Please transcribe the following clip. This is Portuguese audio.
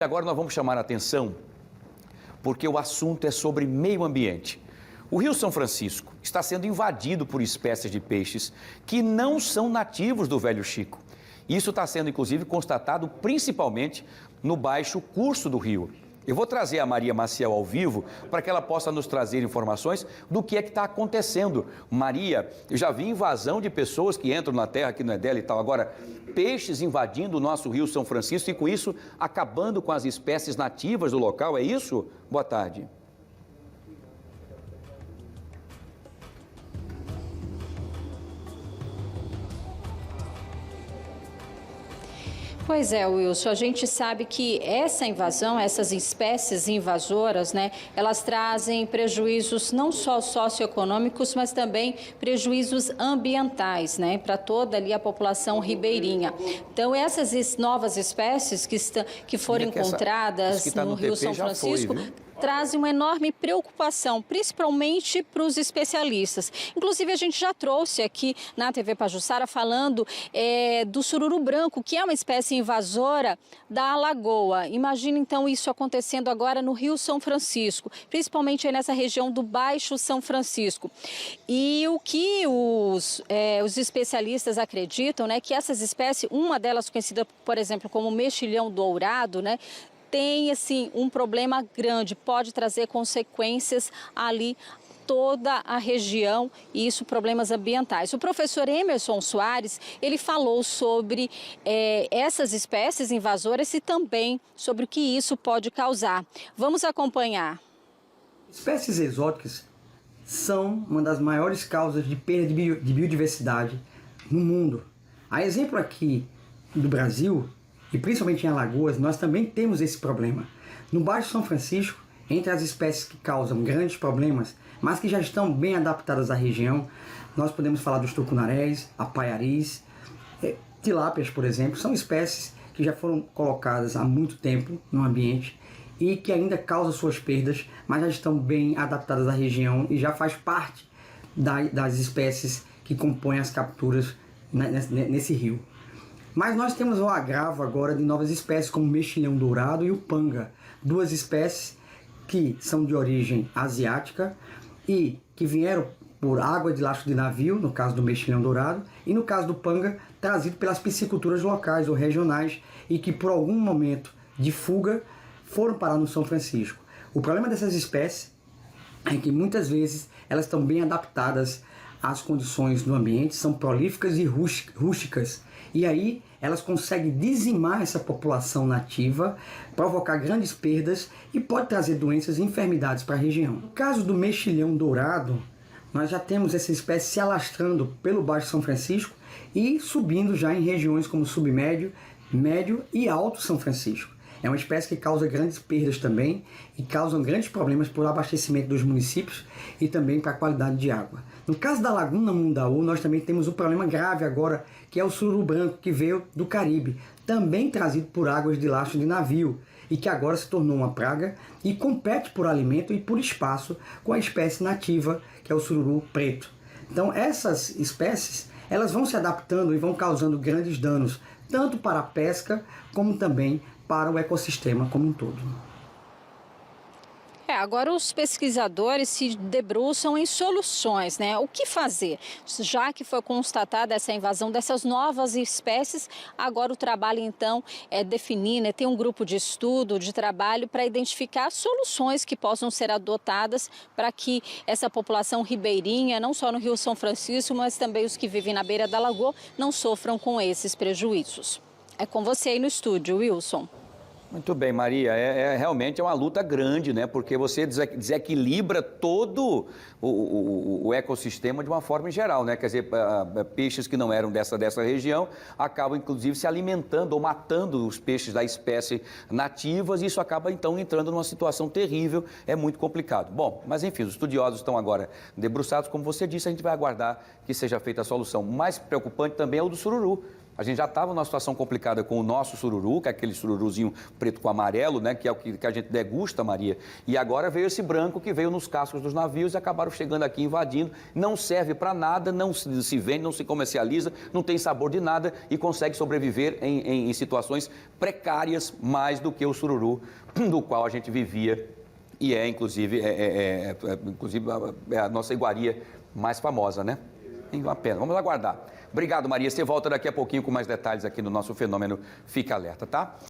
Agora nós vamos chamar a atenção porque o assunto é sobre meio ambiente. O Rio São Francisco está sendo invadido por espécies de peixes que não são nativos do Velho Chico. Isso está sendo, inclusive, constatado principalmente no baixo curso do rio. Eu vou trazer a Maria Maciel ao vivo para que ela possa nos trazer informações do que é que está acontecendo. Maria, eu já vi invasão de pessoas que entram na terra que não é dela e tal. Agora, peixes invadindo o nosso Rio São Francisco e com isso acabando com as espécies nativas do local, é isso? Boa tarde. Pois é, Wilson, a gente sabe que essa invasão, essas espécies invasoras, né, elas trazem prejuízos não só socioeconômicos, mas também prejuízos ambientais, né, para toda ali a população ribeirinha. Então, essas novas espécies que foram encontradas no Rio São Francisco trazem uma enorme preocupação, principalmente para os especialistas. Inclusive, a gente já trouxe aqui na TV Pajuçara falando do sururu branco, que é uma espécie invasora da lagoa. Imagina, então, isso acontecendo agora no Rio São Francisco, principalmente aí nessa região do Baixo São Francisco. E o que os especialistas acreditam, né, que essas espécies, uma delas conhecida, por exemplo, como mexilhão dourado, né, tem, assim, um problema grande, pode trazer consequências ali toda a região e isso problemas ambientais. O professor Emerson Soares, ele falou sobre essas espécies invasoras e também sobre o que isso pode causar. Vamos acompanhar. Espécies exóticas são uma das maiores causas de perda de biodiversidade no mundo. A exemplo aqui do Brasil, e principalmente em Alagoas, nós também temos esse problema. No Baixo São Francisco, entre as espécies que causam grandes problemas, mas que já estão bem adaptadas à região, nós podemos falar dos tucunarés, apaiaris, tilápias, por exemplo, são espécies que já foram colocadas há muito tempo no ambiente e que ainda causam suas perdas, mas já estão bem adaptadas à região e já faz parte das espécies que compõem as capturas nesse rio. Mas nós temos o agravo agora de novas espécies como o mexilhão dourado e o panga, duas espécies que são de origem asiática e que vieram por água de lastro de navio, no caso do mexilhão dourado, e no caso do panga, trazido pelas pisciculturas locais ou regionais e que por algum momento de fuga foram parar no São Francisco. O problema dessas espécies é que muitas vezes elas estão bem adaptadas às condições do ambiente, são prolíficas e rústicas. E aí elas conseguem dizimar essa população nativa, provocar grandes perdas e pode trazer doenças e enfermidades para a região. No caso do mexilhão dourado, nós já temos essa espécie se alastrando pelo Baixo São Francisco e subindo já em regiões como submédio, médio e alto São Francisco. É uma espécie que causa grandes perdas também e causam grandes problemas para o abastecimento dos municípios e também para a qualidade de água. No caso da Laguna Mundaú, nós também temos um problema grave agora, que é o sururu branco, que veio do Caribe, também trazido por águas de lastro de navio, e que agora se tornou uma praga e compete por alimento e por espaço com a espécie nativa, que é o sururu preto. Então essas espécies, elas vão se adaptando e vão causando grandes danos, tanto para a pesca, como também para o ecossistema como um todo. Agora os pesquisadores se debruçam em soluções, né? O que fazer? Já que foi constatada essa invasão dessas novas espécies, agora o trabalho então é definir, né? Tem um grupo de estudo, de trabalho para identificar soluções que possam ser adotadas para que essa população ribeirinha, não só no Rio São Francisco, mas também os que vivem na beira da lagoa, não sofram com esses prejuízos. É com você aí no estúdio, Wilson. Muito bem, Maria. Realmente é uma luta grande, né? Porque você desequilibra todo o ecossistema de uma forma geral, né? Quer dizer, peixes que não eram dessa região acabam, inclusive, se alimentando ou matando os peixes da espécie nativas e isso acaba, então, entrando numa situação terrível. É muito complicado. Bom, mas enfim, os estudiosos estão agora debruçados. Como você disse, a gente vai aguardar que seja feita a solução. O mais preocupante também é o do sururu, A gente já estava numa situação complicada com o nosso sururu, que é aquele sururuzinho preto com amarelo, né? Que é o que a gente degusta, Maria. E agora veio esse branco que veio nos cascos dos navios e acabaram chegando aqui invadindo. Não serve para nada, não se vende, não se comercializa, não tem sabor de nada e consegue sobreviver em situações precárias mais do que o sururu do qual a gente vivia e inclusive a nossa iguaria mais famosa, né? Uma pena. Vamos aguardar. Obrigado, Maria. Você volta daqui a pouquinho com mais detalhes aqui no nosso Fenômeno Fica Alerta, tá?